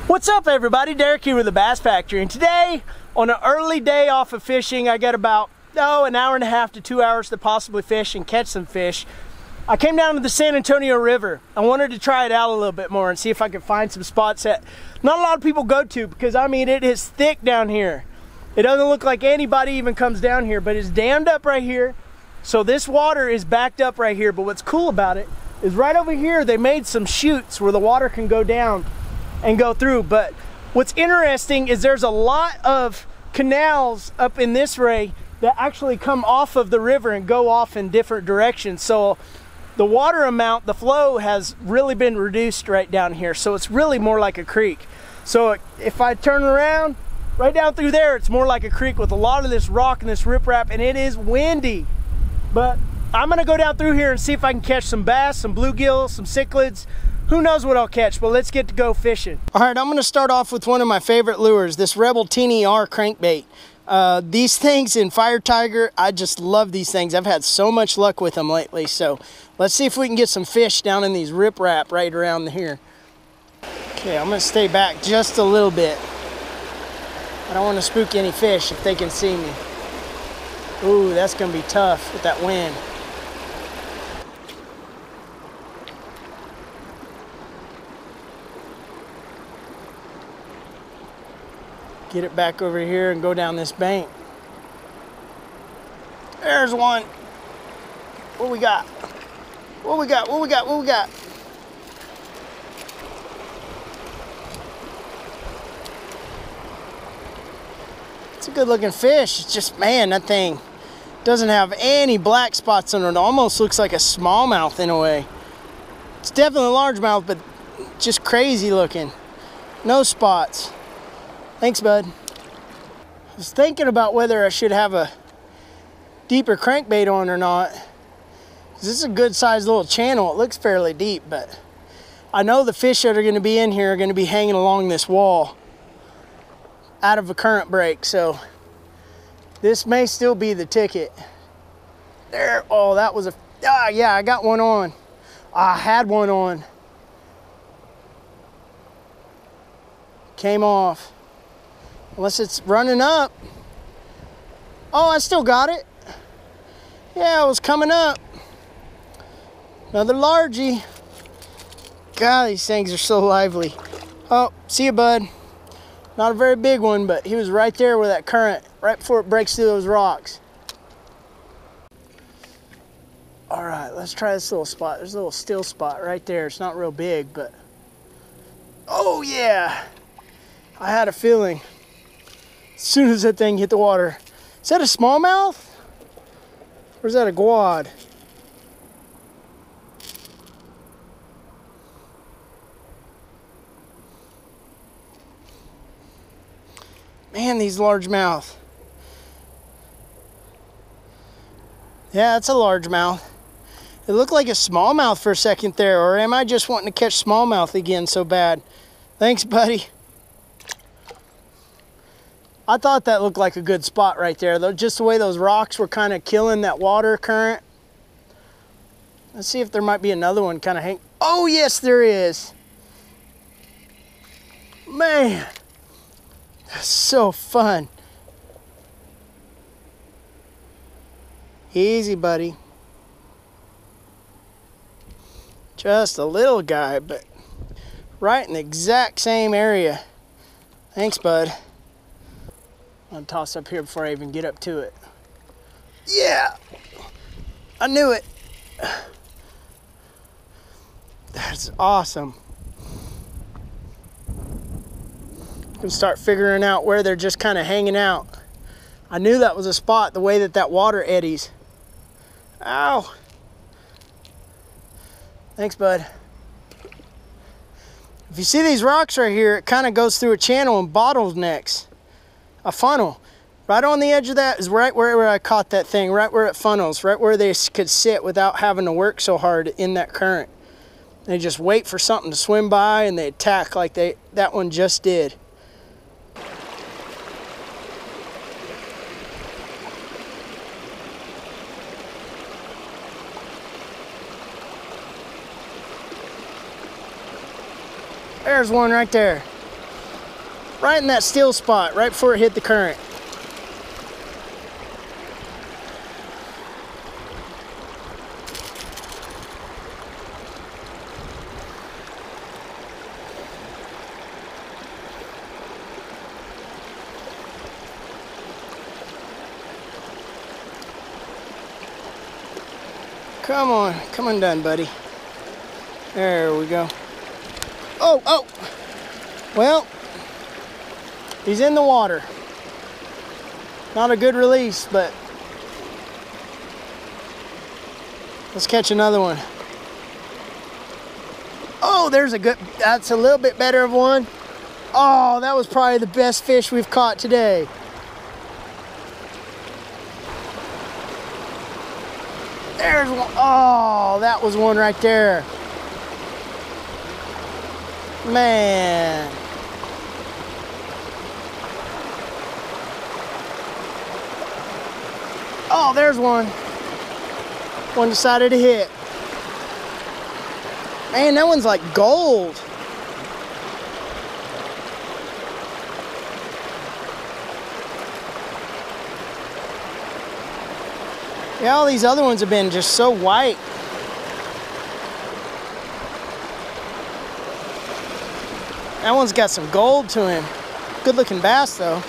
What's up, everybody? Derek here with the Bass Factory, and today on an early day off of fishing, I got about an hour and a half to 2 hours to possibly fish and catch some fish. I came down to the San Antonio River. I wanted to try it out a little bit more and see if I could find some spots that not a lot of people go to, because I mean, it is thick down here. It doesn't look like anybody even comes down here, but it's dammed up right here. So this water is backed up right here, but what's cool about it is right over here they made some chutes where the water can go down and go through. But what's interesting is there's a lot of canals up in this ray that actually come off of the river and go off in different directions. So the water amount, the flow has really been reduced right down here. So it's really more like a creek. So if I turn around right down through there, it's more like a creek with a lot of this rock and this riprap, and it is windy. But I'm gonna go down through here and see if I can catch some bass, some bluegills, some cichlids. Who knows what I'll catch, but let's get to go fishing. All right, I'm gonna start off with one of my favorite lures, this Rebel Teeny R crankbait. These things in Fire Tiger, I just love these things. I've had so much luck with them lately. So let's see if we can get some fish down in these riprap right around here. Okay, I'm gonna stay back just a little bit. I don't wanna spook any fish if they can see me. Ooh, that's gonna be tough with that wind. Get it back over here and go down this bank. There's one. What we got? What we got? What we got? What we got? It's a good looking fish. It's just, man, that thing doesn't have any black spots on it. It almost looks like a smallmouth in a way. It's definitely a largemouth, but just crazy looking. No spots. Thanks, bud. I was thinking about whether I should have a deeper crankbait on or not. This is a good sized little channel. It looks fairly deep, but I know the fish that are going to be in here are going to be hanging along this wall out of a current break. So this may still be the ticket. There. Oh, that was a... yeah, I got one on. I had one on. Came off. Unless it's running up. Oh, I still got it. Yeah, it was coming up. Another largie. God, these things are so lively. Oh, see you, bud. Not a very big one, but he was right there with that current, right before it breaks through those rocks. All right, let's try this little spot. There's a little still spot right there. It's not real big, but... oh, yeah. I had a feeling. As soon as that thing hit the water. Is that a smallmouth? Or is that a guad? Man, these largemouth. Yeah, it's a largemouth. It looked like a smallmouth for a second there, or am I just wanting to catch smallmouth again so bad? Thanks, buddy. I thought that looked like a good spot right there, though, just the way those rocks were kind of killing that water current. Let's see if there might be another one kind of hang. Oh, yes, there is. Man, that's so fun. Easy, buddy. Just a little guy, but right in the exact same area. Thanks, bud. I'm gonna toss up here before I even get up to it. Yeah, I knew it. That's awesome. You can start figuring out where they're just kind of hanging out. I knew that was a spot, the way that that water eddies. Ow. Thanks, bud. If you see these rocks right here, it kind of goes through a channel and bottlenecks. A funnel. Right on the edge of that is right where I caught that thing, right where it funnels, right where they could sit without having to work so hard in that current. They just wait for something to swim by and they attack like that one just did. There's one right there. right in that still spot, right before it hit the current. Come on done, buddy. There we go. Oh! Well, he's in the water. Not a good release, but let's catch another one. Oh, that's a little bit better of one. Oh, that was probably the best fish we've caught today. There's one. Oh, that was one right there. Man. Oh, there's one. One decided to hit. Man, that one's like gold. Yeah, all these other ones have been just so white. That one's got some gold to him. Good looking bass though.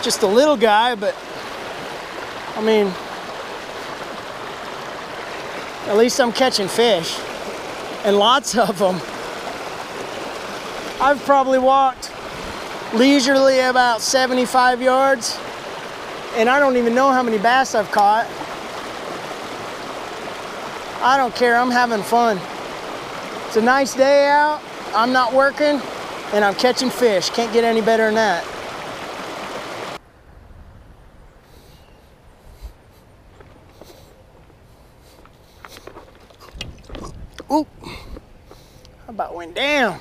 Just a little guy, but I mean, at least I'm catching fish, and lots of them. I've probably walked leisurely about 75 yards, and I don't even know how many bass I've caught. I don't care, I'm having fun. It's a nice day out, I'm not working, and I'm catching fish. Can't get any better than that. Ooh, how about went down?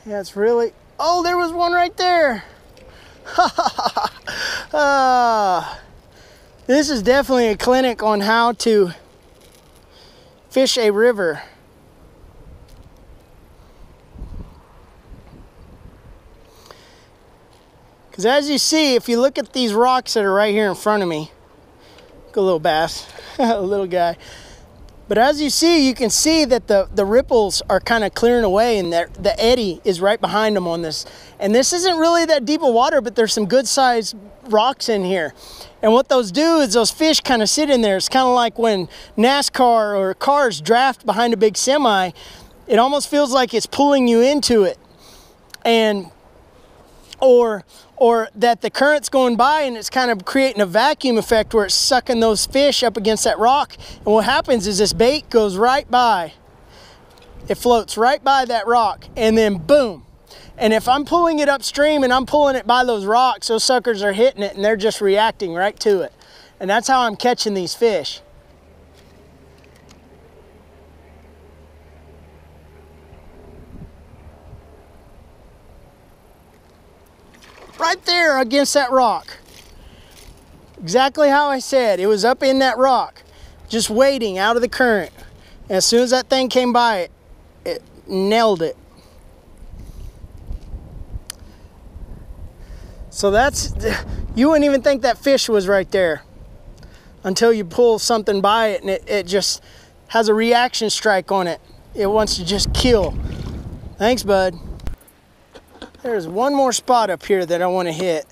Yeah, it's really, oh, there was one right there. This is definitely a clinic on how to fish a river. Because as you see, if you look at these rocks that are right here in front of me, good little bass, a little guy. But as you see, you can see that the ripples are kind of clearing away, and the eddy is right behind them on this. And this isn't really that deep of water, but there's some good sized rocks in here. And what those do is those fish kind of sit in there. It's kind of like when NASCAR or cars draft behind a big semi. It almost feels like it's pulling you into it. And or that the current's going by and it's kind of creating a vacuum effect where it's sucking those fish up against that rock. And what happens is this bait goes right by. It floats right by that rock, and then boom. And if I'm pulling it upstream and I'm pulling it by those rocks, those suckers are hitting it and they're just reacting right to it. And that's how I'm catching these fish. Right there against that rock. Exactly how I said. It was up in that rock, just waiting out of the current. And as soon as that thing came by, it nailed it. So that's, you wouldn't even think that fish was right there until you pull something by it and it just has a reaction strike on it. It wants to just kill. Thanks, bud. There's one more spot up here that I want to hit.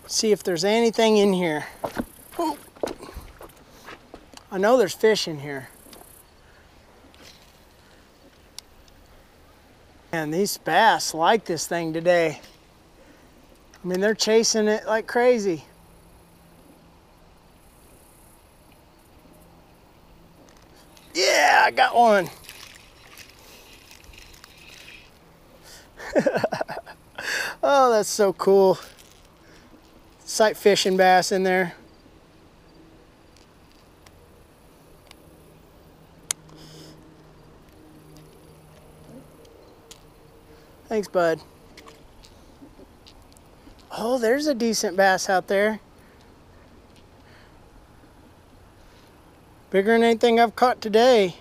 See if there's anything in here. Oh. I know there's fish in here. And these bass like this thing today. I mean, they're chasing it like crazy. Yeah, I got one. Oh, that's so cool. Sight fishing bass in there. Thanks, bud. Oh, there's a decent bass out there. Bigger than anything I've caught today.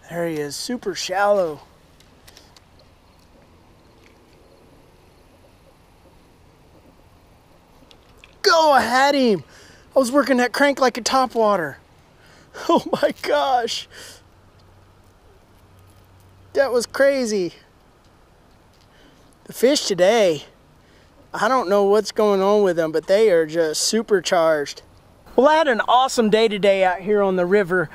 There he is, super shallow. Go, I had him. I was working that crank like a topwater. Oh my gosh. That was crazy. The fish today, I don't know what's going on with them, but they are just supercharged. Well, I had an awesome day today out here on the river.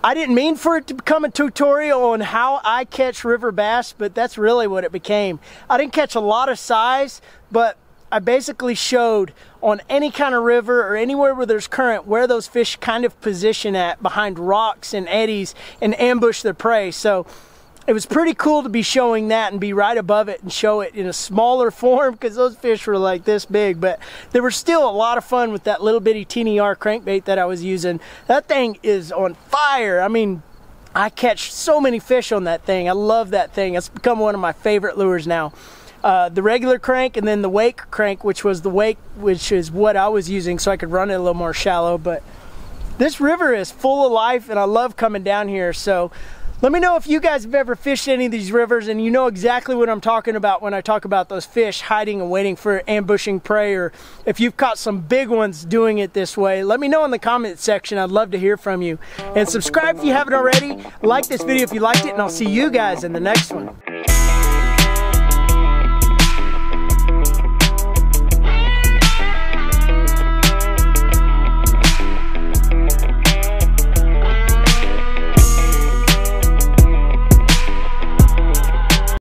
I didn't mean for it to become a tutorial on how I catch river bass, but that's really what it became. I didn't catch a lot of size, but I basically showed on any kind of river or anywhere where there's current where those fish kind of position at behind rocks and eddies and ambush their prey. So it was pretty cool to be showing that and be right above it and show it in a smaller form because those fish were like this big, but they were still a lot of fun with that little bitty TNR crankbait that I was using. That thing is on fire. I mean, I catch so many fish on that thing. I love that thing. It's become one of my favorite lures now. The regular crank and then the wake crank, which was the wake, which is what I was using so I could run it a little more shallow. But this river is full of life and I love coming down here. So let me know if you guys have ever fished any of these rivers and you know exactly what I'm talking about when I talk about those fish hiding and waiting for ambushing prey, or if you've caught some big ones doing it this way. Let me know in the comment section. I'd love to hear from you. And subscribe if you haven't already. Like this video if you liked it, and I'll see you guys in the next one.